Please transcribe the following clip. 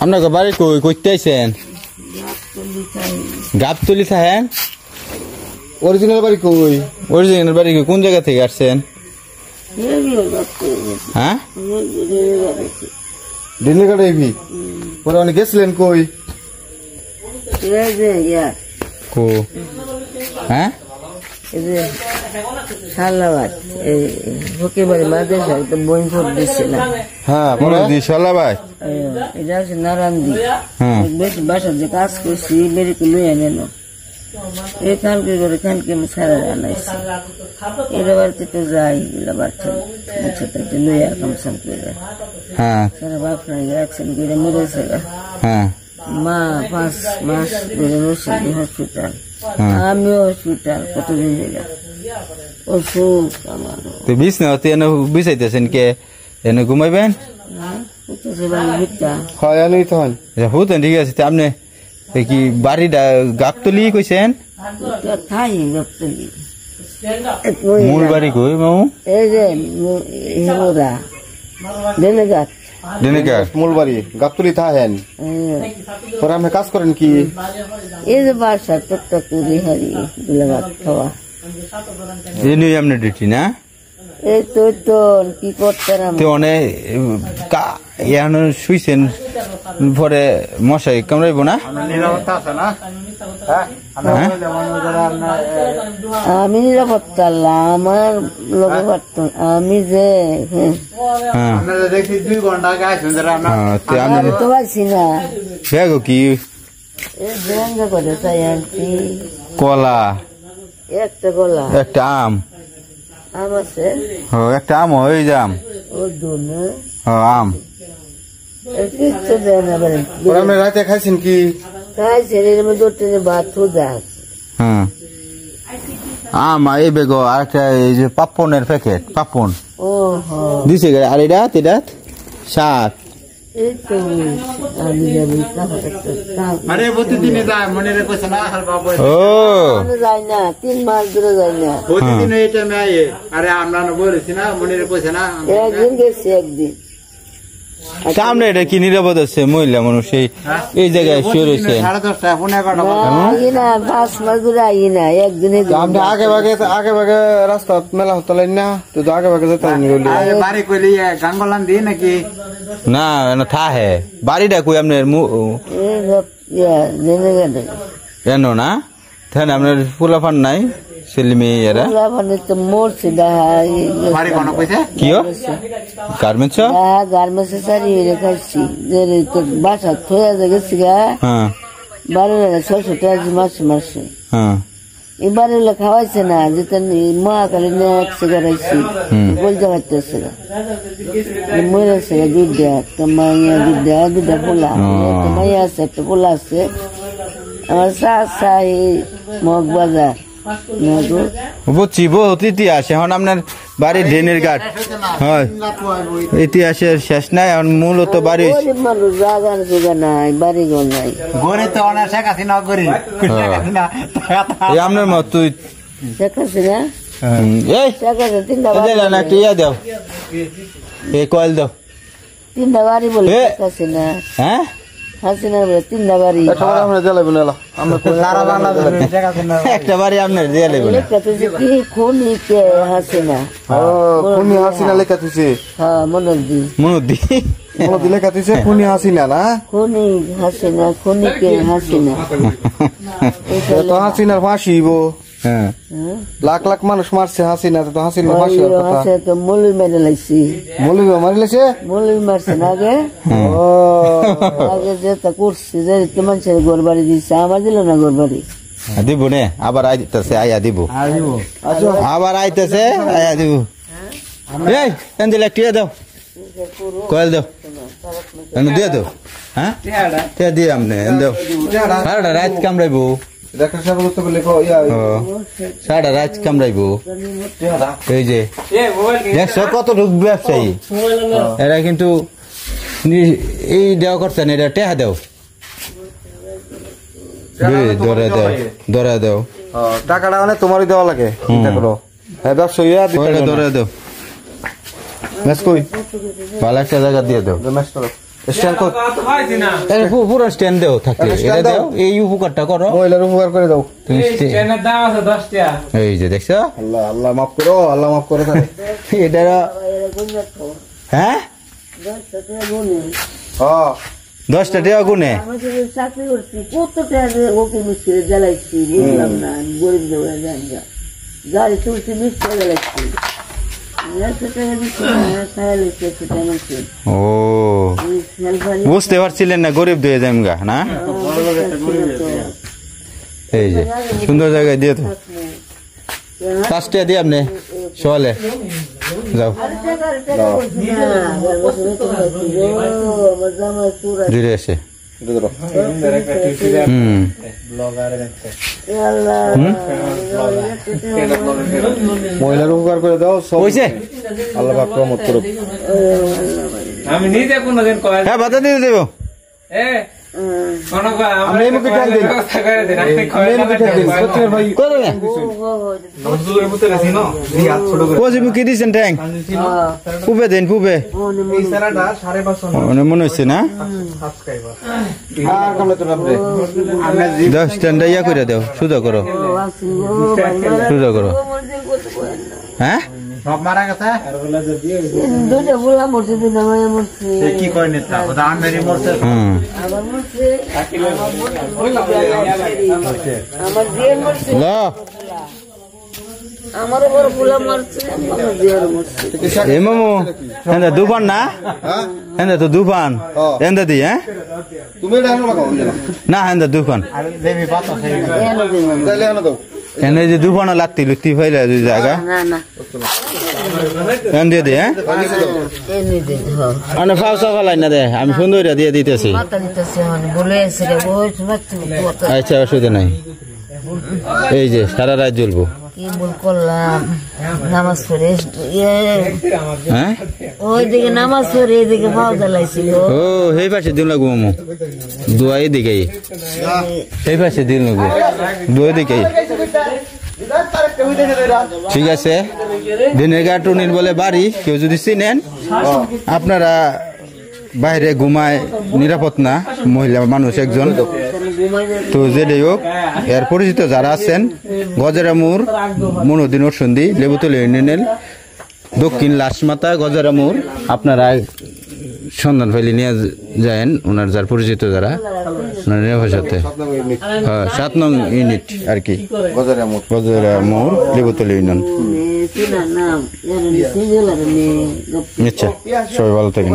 আপনার বাড়ি কই কইতে আইছেন? গাবতলি থাকেন? অরিজিনাল বাড়ি কই? অরিজিনাল বাড়ি কোন জায়গা থেকে আসছেন? হ্যাঁ ডিলেগাড়ি এবি পরে অনেক গেছিলেন কই? কো হ্যাঁ সালাবাদ ফকিরবাড়ি মাদ্রাসা একটা বই ফোট দিচ্ছিলাম। হ্যাঁ শালা ভাই এটা হচ্ছে নারায়ণদি। হ্যাঁ বেশি বাসার যে কাজ করছি বেরিকে লুয়ে নেন এই কালকে করে খানকে আমি সারা আনাইছি এর বাড়িতে তো যাই বাচ্চা বাচ্চাটাকে লুয়ে কামসাম করে হ্যাঁ সারা বাপরা অ্যাকশন করে মেরেছে। হ্যাঁ মা 5 মাস ধরে রয়েছে হসপিটাল, আমিও হসপিটাল কতদিন হয়ে ওষুধ আমার তো বিছনা এনে বিছাইতেছেন কে এনে ঘুমাইবেন? হয় আনি তখন হুতেন ঠিক আছে। আপনি কি বাড়িটা গাবতলি কইছেন? মূল বাড়ি কই মামু? এই যে হেমুরা ডেনেগাত ডেনেগাত মূল বাড়ি গাবতলি থাকেন। পরে আপনি কাজ করেন কি? এই যে বাসা টুকটাক করে হারি গুলাবাদ খাওয়া এই নিয়ে আপনি ডিউটি না? এই তো তো কি করতাম তো অনেক এখন শুইছেন পরে মশাই কামড়াইব না? আমি নিরাপত্তা আমার লোকে পারতাম আমি যে তো পারছি না কি করে চাই আনছি কলা একটা গলা একটা আম আম আছে একটা আম ওই যে আম ও দুনে আম কিচ্ছু দেয় না বলেন আপনি রাতে খাইছেন কি? তাই ছেলের মধ্যে ভাত খুঁজা হ্যাঁ আম এই বেগো আর একটা এই যে পাপনের প্যাকেট পাপন ও দিছে আর এটা সাত এই তো আমি যাবি ও যাই না 3 মাস ধরে যাই না একদিন গেছি একদিন সামনে এটা কি নিরাপদ আছে মহিলা মানুষ এই জায়গায় শুয়ে রয়েছে 5 মাস ধরে আই না একদিনে আপনি আগে ভাগে রাস্তা মেলা হতলেন না তো আগে ভাগে যেতেন বাড়ি কইলি গান গলান দিয়ে নাকি না থাহে বাড়িটা কই আপনার জানো না তাহলে আপনার ফুলাফান নাই ছেলে মেয়ে এরা তো মরছে গার্মেন্টস গার্মেন্টসে সারি রেখাচ্ছি যে বাসা থয়ে গেছি গা 12,600 টাকা মাসে এবারে হলে খাওয়াইছে না যেতেন মহাকালী একসে গড়াইছি বলতে পারতেছে মরেছে দুধটা একটা মাইয়া দুধটা পোলা একটা মাইয়া আছে একটা পোলা আছে আমার চাই মগ বাজার বুঝছি বহুত ইতিহাস এখন আপনার বাড়ি ড্রেনের ঘাট হয় ইতিহাসের শেষ নাই এখন মূলত বাড়ি মানুষ জাগান জোগা নাই বাড়ি ঘর নাই গড়ে তো অনেক শেখ হাসিনা গড়ি আপনার মত তুই শেখ হাসিনা এই শেখ হাসিনা 3টা একটা ইয়া দাও এই কয়েল দাও 3টা বাড়ি বলে শেখ হাসিনা হ্যাঁ হাসিনা বলে 3টা বাড়ি একটা বাড়ি আপনার দিয়ে লাগবে কি খুনি কে হাসিনা খুনি হাসিনা লেখা তুইছে হ্যাঁ মনোদি লেখা তুইছে খুনি হাসিনা না খুনি হাসিনা খুনি কে হাসিনা তো হাসিনার ফাঁসিব লাখ লাখ মানুষ মারছে হাসিনা তো হাসিনার ফাঁসি তো মৌলবি মেরে লাইছি মৌলবি মারি লাইছে মৌলবি মারছে না আগে যেটা করছে যে মানুষের ঘর বাড়ি দিচ্ছে আমার দিল না ঘর বাড়ি দিব নে আবার আইতেছে আয়া দিব আবার আইতেছে আয়া দিব এই এন্দিল একটিয়া দাও কয়েল দাও দিয়ে দাও হ্যাঁ দিয়ে আমনে দাও সারাটা রাত কামড়াইবো সারাটা রাত কামড়াইবো এই যে দেখছো কত ব্যবসায়ী এরা কিন্তু এই দেওয়া করতেন এটা টেহা দাও ধরে দাও টাকাটা মানে তোমারই দেওয়া লাগে চিন্তা করো ব্যবসায়ী ধরে দাও ম্যাচ কই ভালো একটা জায়গা দিয়ে দাও ম্যাচ করো স্ট্যান্ড কর পুরো স্ট্যান্ড দেও থাকলে একটা stand এটা দাও। দাও এই উপকারটা করো মহিলার উপকার করে দাও তুমি এই যে দেখছো আল্লাহ আল্লাহ মাফ করো আল্লাহ মাফ করো তাহলে এটা হ্যাঁ 10 টাকা গুনে হ্যাঁ 10টা টাকা গুনে আমাদের চাকরি করছি কত টাকা ওকে মিস্ত্রি জ্বালাইছি বুঝলাম না আমি গরিব দেওয়া জানগা গাড়ি তুলছি মিস্ত্রি জ্বালাইছি 100 টাকা দিচ্ছি খাইলে সেটা আমাকে ও বুঝতে পারছিলেন না গরিব দিয়ে যাইম গা না এই যে সুন্দর জায়গায় দিয়ে তো 5 টাকা দিয়ে আপনি চলে যাও ধীরে এসে এটা ধরো মহিলার উপকার করে দাও সব হইছে আল্লাহ পাক রহমত করুক আমি নিজে কোনদিন কয় হ্যাঁ বাধা দিয়ে দেবো আমি এই মুখে টান দিই আমি এই মুখে টান দিই সত্যিকার ভাই করো না কোজি মুখে দিছেন ট্যাং পুবে দেন পুবে মনে হচ্ছে না আর কামলে তো রাখবে 10টা ইয়া করে দাও সুদা করো সুদা করো হ্যাঁ সব মারা গেছে দুটো বললাম মরছে দুটো মায়া মরছে কি করে নেতা ওটা আমেরি মরছে আবার মরছে আমার দিয়ে মরছে ল আমারও বড় ফুলা মরছে আমার দিয়ে মরছে এ মামু এন্দা দুপান না এন্দা তো দুপান এন্দা দি হ্যাঁ তুমি এটা আনো লাগাও না এন্দা দুপান দেবী পাতা তাহলে আনো দাও এনে যে দুপান লাগতি লুক্তি ফাইলা দুই জায়গা না না এন দিয়ে দি হ্যাঁ এনে দে হ্যাঁ আনে ফাউসা ফালাই না দে আমি সুন্দর দিয়ে দিতেছি মাথা দিতেছে মানে বলে এসে রে ওই বাচ্চা কথা আচ্ছা অসুবিধা নাই এই যে সারা রাত জ্বলবো কি বল করলাম নামাজ পড়ে হ্যাঁ ওই দিকে নামাজ পড়ে এদিকে পাও জ্বালাইছিল ও সেই পাশে দিন লাগবো মামু দুয়া এদিকে সেই পাশে দিন লাগবো দুয়া এদিকে ঠিক আছে দিনের গাটুনির বলে বাড়ি কেউ যদি চিনেন আপনারা বাইরে ঘুমায় নিরাপদ না মহিলা মানুষ একজন তো যেটাই হোক এর পরিচিত যারা আছেন গজেরামুর মনুদ্দিন ওরসন্দি লেবুতলী ইউনিয়নের দক্ষিণ লাশমাতা গজেরামুর আপনারা সন্ধান ফাইলে নিয়ে যায়েন ওনার যার পরিচিত যারা ওনার নিরাপদ সাথে 7 নং ইউনিট আর কি গজেরামুর লেবুতলী ইউনিয়ন নাম আচ্ছা সবাই ভালো থাকেন।